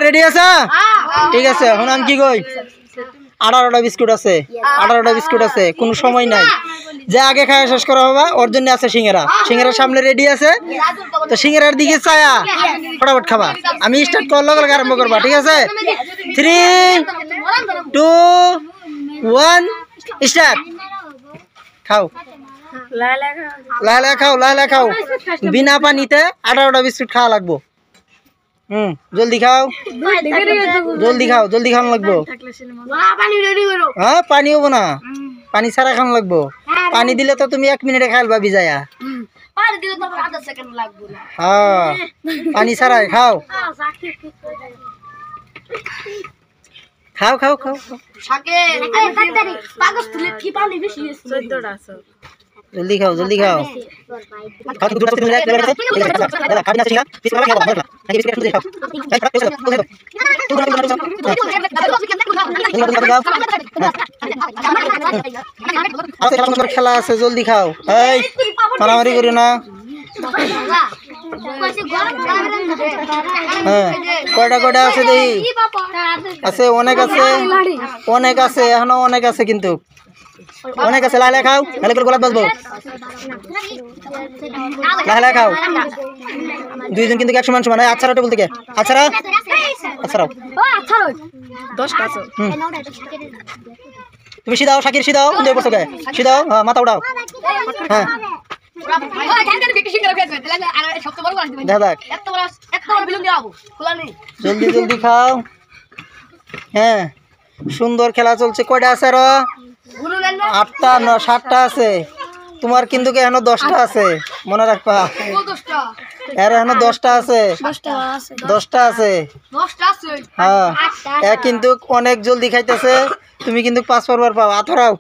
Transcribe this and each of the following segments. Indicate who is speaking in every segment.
Speaker 1: Ready আছে? ঠিক আছে, এখন আমি কি কই 18টা বিস্কুট আছে, 18টা বিস্কুট আছে, কোনো সময় নাই। যে আগে খাওয়া শেষ করা হবে ওর জন্য আছে সিঙ্গারা। সিঙ্গারার সামনে রেডি আছে, তো সিঙ্গারার দিকে চায়া ফটাফট খাবা। আমি স্টার্ট করলে লগে আরম্ভ করবা, ঠিক আছে? 3, 2, 1 স্টার্ট। খাও, লাহে খাও, লাহে খাও। বিনা পানিতে 18টা বিস্কুট খাওয়া লাগবো। জলদি খাও, জলদি খাও, জলদি খাওয়ানো লাগবো। হ্যাঁ, পানি হবো না, পানি ছাড়া খাওয়ানো লাগবো। পানি দিলে তো তুমি 1 মিনিটে খাইলবা ভিজায়া। হ্যাঁ, পানি ছাড়াই খাও, খাও খাও খাও। জলদি খাও, জলদি খাও। খেলা আছে, জলদি খাও। এই মারামারি করি না। হ্যাঁ, কয়টা কয়টা আছে দেখি? আছে, অনেক আছে, অনেক আছে, এখনো অনেক আছে, কিন্তু অনেক আছে। লাহে খাও, নাহলে করে গলাত বাজবো। লাহে খাও, দুইজন কিন্তু এক সমান সমান। আচ্ছা বলতে কে? আচ্ছা আচ্ছা, 10টা আছে। তুমি সিধাও, শাকির সিধাও, কোন দিকে পড়ছো কে? সিধাও, হ্যাঁ, মাথা উঠাও। হ্যাঁ, জলদি জলদি খাও। হ্যাঁ, সুন্দর খেলা চলছে। কয়টা আছে আরো? 8টা, 7টা আছে। তোমার কিন্তু এখনো 10টা আছে, মনে রাখবা। এর এখনো 10টা আছে, 10টা আছে। হ্যাঁ, এ কিন্তু অনেক জলদি খাইতেছে। তুমি কিন্তু 5 পরবার পাও। আথরাও।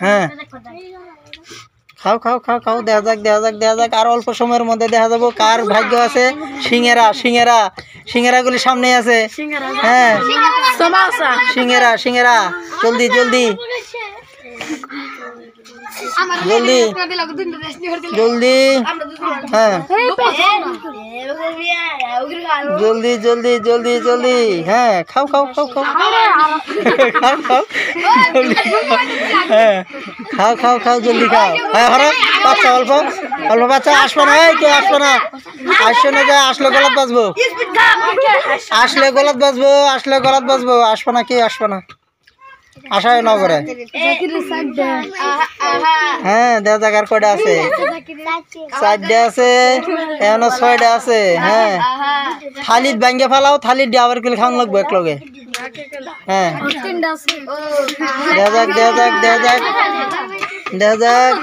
Speaker 1: হ্যাঁ, খাও খাও খাও খাও। দেখা যাক, দেখা যাক, দেখা যাক। আর অল্প সময়ের মধ্যে দেখা যাবো কার ভাগ্য আছে। সিঙ্গারা, সিঙ্গারা, সিঙ্গারাগুলি সামনে আছে। হ্যাঁ, সিঙ্গারা, সিঙ্গারা, জলদি জলদি জলদি জলদি। হ্যাঁ, জলদি জলদি জলদি জলদি। হ্যাঁ, খাও খাও খাও খাও খাও খাও, হ্যাঁ, খাও খাও খাও, জলদি খাও। হ্যাঁ, হরো বাচ্চা, অল্প অল্প বাচ্চা। আসবে না, কেউ আসবে না, আসবে না। যা আসলে গলাত বাজবো, আসলে গলাত বাজবো, আসলে গলাত বাজবো। আসবে না, কেউ আসবে না, আশায় না করে। হ্যাঁ, দেখা যাক আর কয়টা আছে। 4টা আছে, এখনো 6টা আছে। হ্যাঁ, থালিত ভাঙ্গে ফেলাও, থালিত দিয়ে আবার কিল খাওয়ান লাগবো এক লগে। হ্যাঁ, দেখা যাক, দেখা যাক, দেখা যাক, দেখা যাক।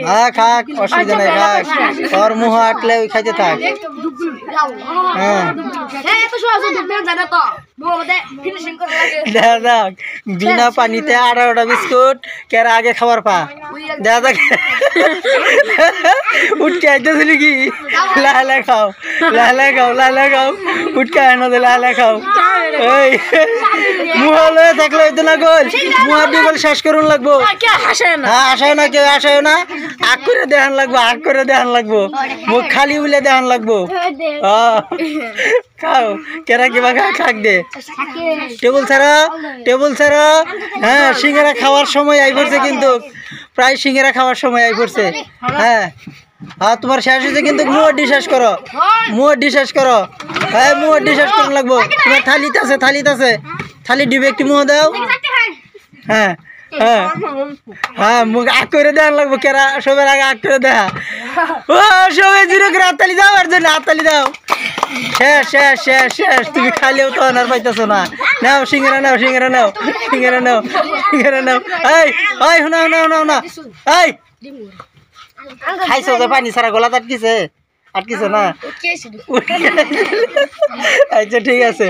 Speaker 1: হ্যাঁ, খাক, অসুবিধা নেই, খাক। ওর মুহ আটলে ওই খাইতে থাক। হ্যাঁ, দেখা যাক, বিনা পানিতে 18টা বিস্কুট কেরা আগে খাবার পা। দেখা যাক, উঠকে আইতেছিল কি? লাহে খাও, লাহে খাও, লাহে খাও। উঠকে আয় না, লাহে খাও। ওই মুহা লয়ে থাকলে হইতো না গোল, মুহা দিয়ে গোল শেষ করুন লাগবো। হ্যাঁ, আসায় না, কেউ আসায় না। আগ করে দেখান লাগবো, আগ করে দেখান লাগবো। মুখ খালি উলে দেখান লাগবো। খাও, কেরা কিবা খাক দে। টেবিল ছাড়া, টেবিল ছাড়া। হ্যাঁ, সিঙ্গারা খাওয়ার সময় আই পড়ছে, কিন্তু প্রায় সিঙ্গারা খাওয়ার সময় আই পড়ছে। হ্যাঁ, হ্যাঁ, তোমার শেষ হয়েছে, কিন্তু মুহর ডিশেষ করো, মুহর ডিশেষ করো। হ্যাঁ, মুহর ডিশেষ করুন লাগবো। তোমার থালিতে আছে, থালিতে আছে, থালি ডিবে একটি মুহ দাও। হ্যাঁ, হ্যাঁ, হ্যাঁ, মুখ আগ করে দেখান লাগবো। কেরা সবের আগে আগ করে দেখা। ও সবাই জিরো করে হাততালি দাও, আর জন্য হাততালি দাও। শেষ শেষ শেষ শেষ। তুমি খাইলেও তো আর পাইতেছো না। নাও সিঙ্গারা, নাও সিঙ্গারা, নাও সিঙ্গারা, নাও সিঙ্গারা, নাও। এই ওই নাও নাও নাও না। এই খাইছো যে পানি ছাড়া গলাত আটকিছে, আটকিছে না? আচ্ছা, ঠিক আছে।